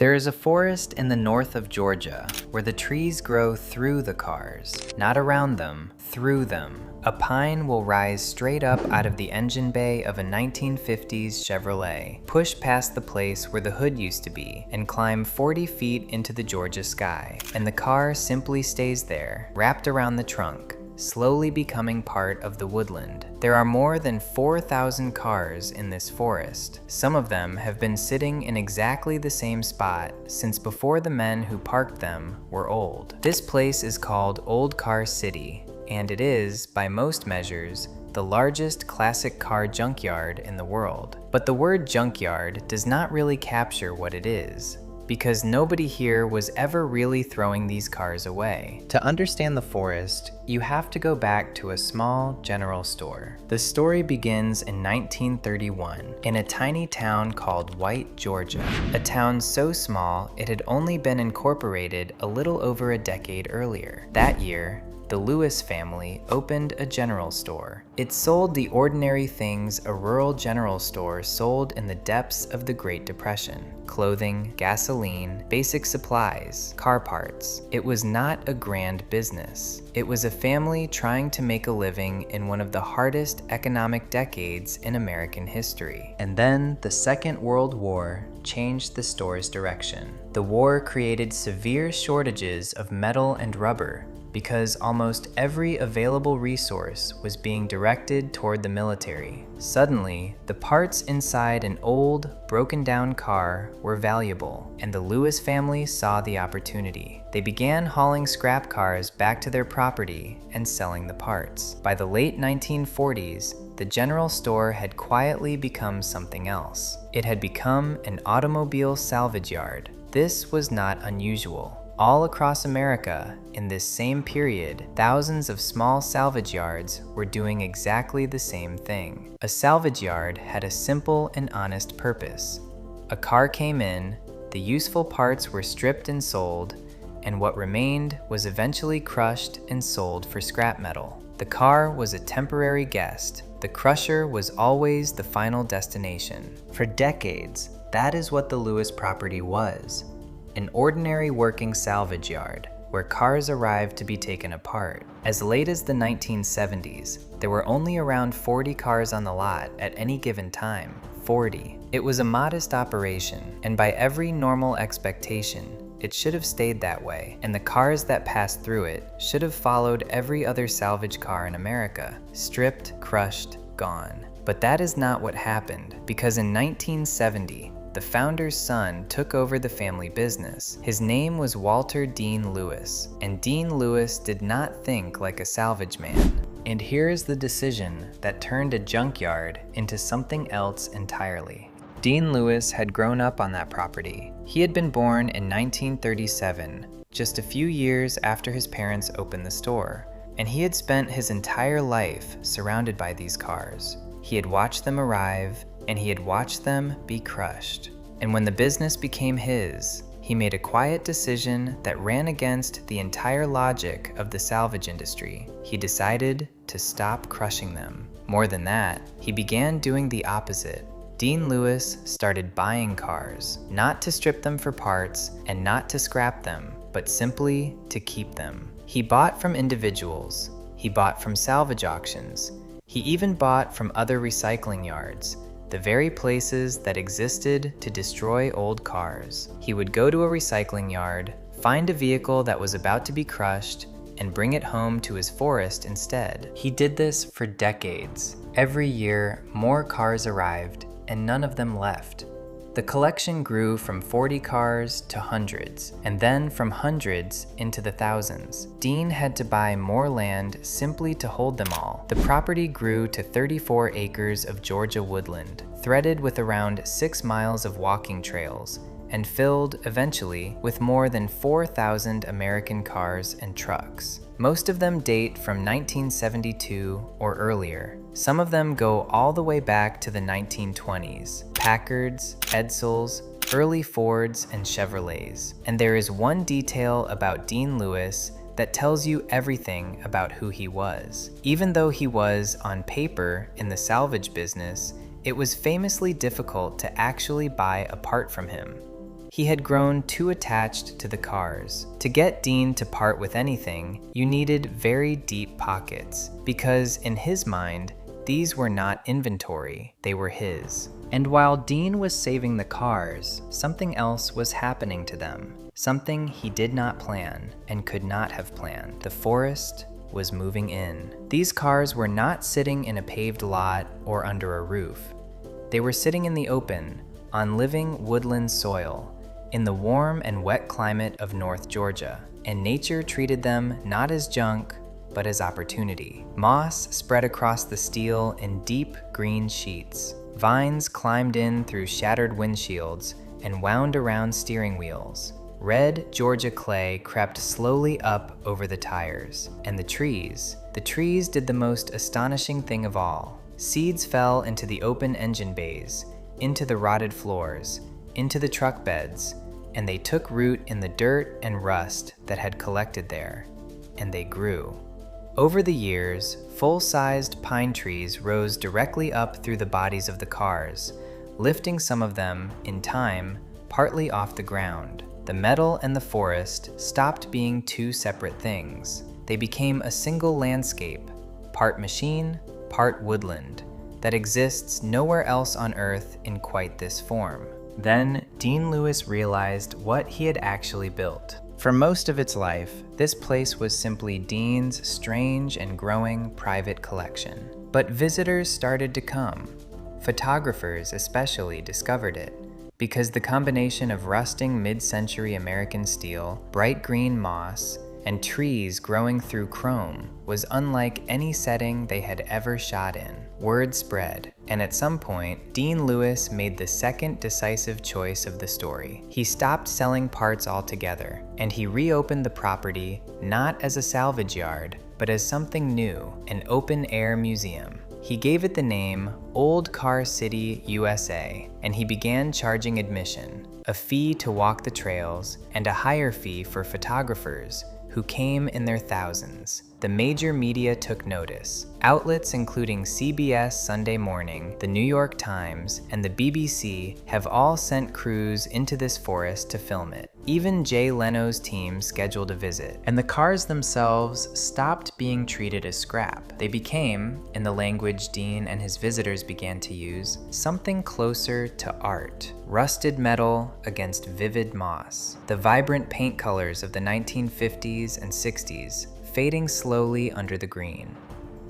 There is a forest in the north of Georgia where the trees grow through the cars, not around them, through them. A pine will rise straight up out of the engine bay of a 1950s Chevrolet, push past the place where the hood used to be, and climb 40 feet into the Georgia sky. And the car simply stays there, wrapped around the trunk, slowly becoming part of the woodland. There are more than 4,000 cars in this forest. Some of them have been sitting in exactly the same spot since before the men who parked them were old. This place is called Old Car City, and it is, by most measures, the largest classic car junkyard in the world. But the word junkyard does not really capture what it is, because nobody here was ever really throwing these cars away. To understand the forest, you have to go back to a small general store. The story begins in 1931 in a tiny town called White, Georgia. A town so small it had only been incorporated a little over a decade earlier. That year, the Lewis family opened a general store. It sold the ordinary things a rural general store sold in the depths of the Great Depression: clothing, gasoline, basic supplies, car parts. It was not a grand business. It was a family trying to make a living in one of the hardest economic decades in American history. And then the Second World War changed the store's direction. The war created severe shortages of metal and rubber, because almost every available resource was being directed toward the military. Suddenly, the parts inside an old, broken-down car were valuable, and the Lewis family saw the opportunity. They began hauling scrap cars back to their property and selling the parts. By the late 1940s, the general store had quietly become something else. It had become an automobile salvage yard. This was not unusual. All across America, in this same period, thousands of small salvage yards were doing exactly the same thing. A salvage yard had a simple and honest purpose. A car came in, the useful parts were stripped and sold, and what remained was eventually crushed and sold for scrap metal. The car was a temporary guest. The crusher was always the final destination. For decades, that is what the Lewis property was. An ordinary working salvage yard where cars arrived to be taken apart. As late as the 1970s, there were only around 40 cars on the lot at any given time. 40. It was a modest operation, and by every normal expectation, it should have stayed that way, and the cars that passed through it should have followed every other salvage car in America, stripped, crushed, gone. But that is not what happened, because in 1970, the founder's son took over the family business. His name was Walter Dean Lewis, and Dean Lewis did not think like a salvage man. And here is the decision that turned a junkyard into something else entirely. Dean Lewis had grown up on that property. He had been born in 1937, just a few years after his parents opened the store, and he had spent his entire life surrounded by these cars. He had watched them arrive, and he had watched them be crushed. And when the business became his, he made a quiet decision that ran against the entire logic of the salvage industry. He decided to stop crushing them. More than that, he began doing the opposite. Dean Lewis started buying cars, not to strip them for parts and not to scrap them, but simply to keep them. He bought from individuals. He bought from salvage auctions. He even bought from other recycling yards, the very places that existed to destroy old cars. He would go to a recycling yard, find a vehicle that was about to be crushed, and bring it home to his forest instead. He did this for decades. Every year, more cars arrived, and none of them left. The collection grew from 40 cars to hundreds, and then from hundreds into the thousands. Dean had to buy more land simply to hold them all. The property grew to 34 acres of Georgia woodland, threaded with around 6 miles of walking trails, and filled, eventually, with more than 4,000 American cars and trucks. Most of them date from 1972 or earlier. Some of them go all the way back to the 1920s. Packards, Edsels, early Fords, and Chevrolets. And there is one detail about Dean Lewis that tells you everything about who he was. Even though he was, on paper, in the salvage business, it was famously difficult to actually buy a part from him. He had grown too attached to the cars. To get Dean to part with anything, you needed very deep pockets, because in his mind, these were not inventory, they were his. And while Dean was saving the cars, something else was happening to them. Something he did not plan and could not have planned. The forest was moving in. These cars were not sitting in a paved lot or under a roof. They were sitting in the open, on living woodland soil, in the warm and wet climate of North Georgia, and nature treated them not as junk, but as opportunity. Moss spread across the steel in deep green sheets. Vines climbed in through shattered windshields and wound around steering wheels. Red Georgia clay crept slowly up over the tires, and the trees did the most astonishing thing of all. Seeds fell into the open engine bays, into the rotted floors, into the truck beds, and they took root in the dirt and rust that had collected there, and they grew. Over the years, full-sized pine trees rose directly up through the bodies of the cars, lifting some of them, in time, partly off the ground. The metal and the forest stopped being two separate things. They became a single landscape, part machine, part woodland, that exists nowhere else on Earth in quite this form. Then, Dean Lewis realized what he had actually built. For most of its life, this place was simply Dean's strange and growing private collection. But visitors started to come. Photographers especially discovered it, because the combination of rusting mid-century American steel, bright green moss, and trees growing through chrome was unlike any setting they had ever shot in. Word spread, and at some point, Dean Lewis made the second decisive choice of the story. He stopped selling parts altogether, and he reopened the property not as a salvage yard, but as something new, an open-air museum. He gave it the name Old Car City, USA, and he began charging admission, a fee to walk the trails, and a higher fee for photographers who came in their thousands. The major media took notice. Outlets including CBS Sunday Morning, the New York Times, and the BBC have all sent crews into this forest to film it. Even Jay Leno's team scheduled a visit, and the cars themselves stopped being treated as scrap. They became, in the language Dean and his visitors began to use, something closer to art. Rusted metal against vivid moss. The vibrant paint colors of the 1950s and 60s fading slowly under the green.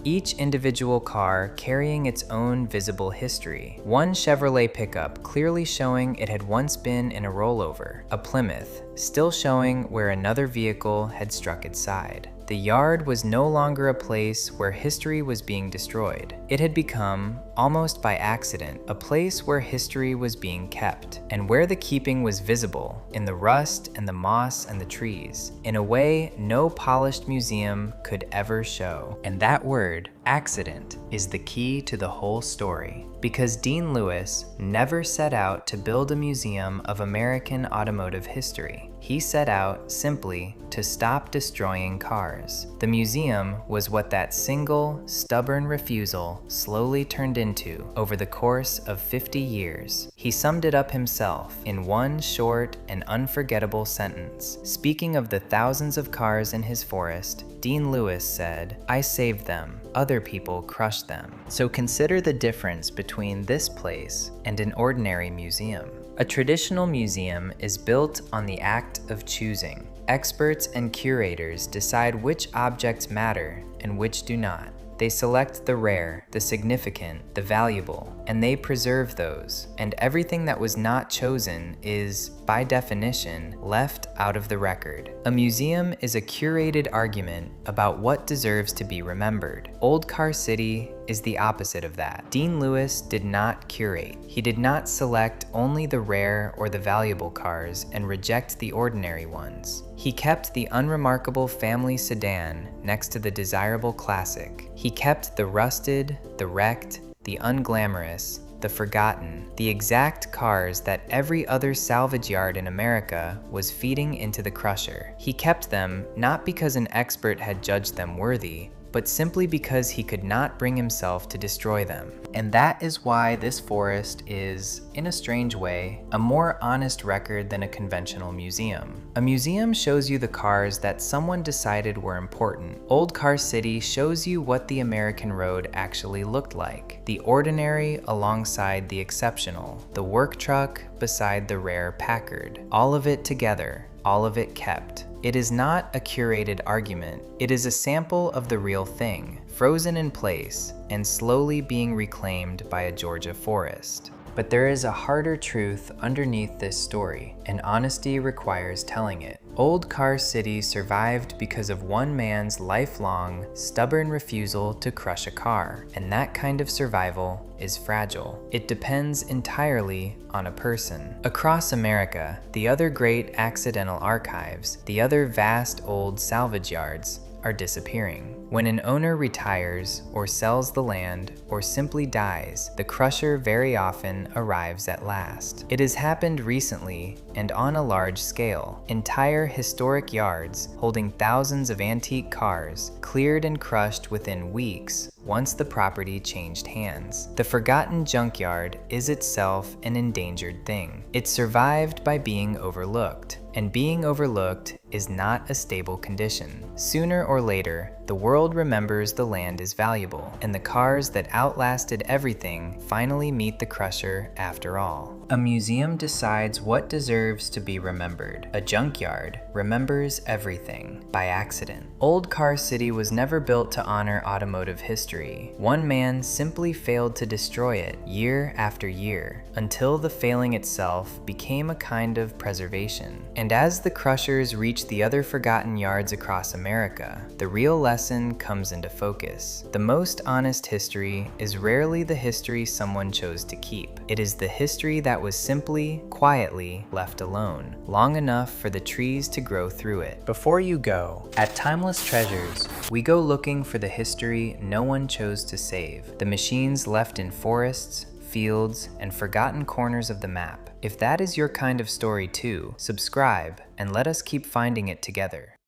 Each individual car carrying its own visible history. One Chevrolet pickup clearly showing it had once been in a rollover. A Plymouth still showing where another vehicle had struck its side. The yard was no longer a place where history was being destroyed. It had become, almost by accident, a place where history was being kept, and where the keeping was visible, in the rust and the moss and the trees, in a way no polished museum could ever show. And that word, accident, is the key to the whole story. Because Dean Lewis never set out to build a museum of American automotive history. He set out simply to stop destroying cars. The museum was what that single, stubborn refusal slowly turned into over the course of 50 years. He summed it up himself in one short and unforgettable sentence. Speaking of the thousands of cars in his forest, Dean Lewis said, "I saved them, other people crushed them." So consider the difference between this place and an ordinary museum. A traditional museum is built on the act of choosing. Experts and curators decide which objects matter and which do not. They select the rare, the significant, the valuable, and they preserve those. And everything that was not chosen is, by definition, left out of the record. A museum is a curated argument about what deserves to be remembered. Old Car City is the opposite of that. Dean Lewis did not curate. He did not select only the rare or the valuable cars and reject the ordinary ones. He kept the unremarkable family sedan next to the desirable classic. He kept the rusted, the wrecked, the unglamorous, the forgotten, the exact cars that every other salvage yard in America was feeding into the crusher. He kept them not because an expert had judged them worthy, but simply because he could not bring himself to destroy them. And that is why this forest is in a strange way, a more honest record than a conventional museum. A museum shows you the cars that someone decided were important. Old Car City shows you what the American road actually looked like. The ordinary alongside the exceptional. The work truck beside the rare Packard. All of it together. All of it kept. It is not a curated argument. It is a sample of the real thing, frozen in place and slowly being reclaimed by a Georgia forest. But there is a harder truth underneath this story, and honesty requires telling it. Old Car City survived because of one man's lifelong, stubborn refusal to crush a car, and that kind of survival is fragile. It depends entirely on a person. Across America, the other great accidental archives, the other vast old salvage yards, are disappearing. When an owner retires or sells the land or simply dies, the crusher very often arrives at last. It has happened recently and on a large scale. Entire historic yards holding thousands of antique cars cleared and crushed within weeks once the property changed hands. The forgotten junkyard is itself an endangered thing. It survived by being overlooked. And being overlooked is not a stable condition. Sooner or later, the world remembers the land is valuable, and the cars that outlasted everything finally meet the crusher after all. A museum decides what deserves to be remembered. A junkyard remembers everything by accident. Old Car City was never built to honor automotive history. One man simply failed to destroy it year after year, until the failing itself became a kind of preservation. And as the crushers reach the other forgotten yards across America, the real lesson comes into focus. The most honest history is rarely the history someone chose to keep. It is the history that was simply, quietly left alone, long enough for the trees to grow through it. Before you go, at Timeless Treasures, we go looking for the history no one chose to save, the machines left in forests, fields, and forgotten corners of the map. If that is your kind of story too, subscribe and let us keep finding it together.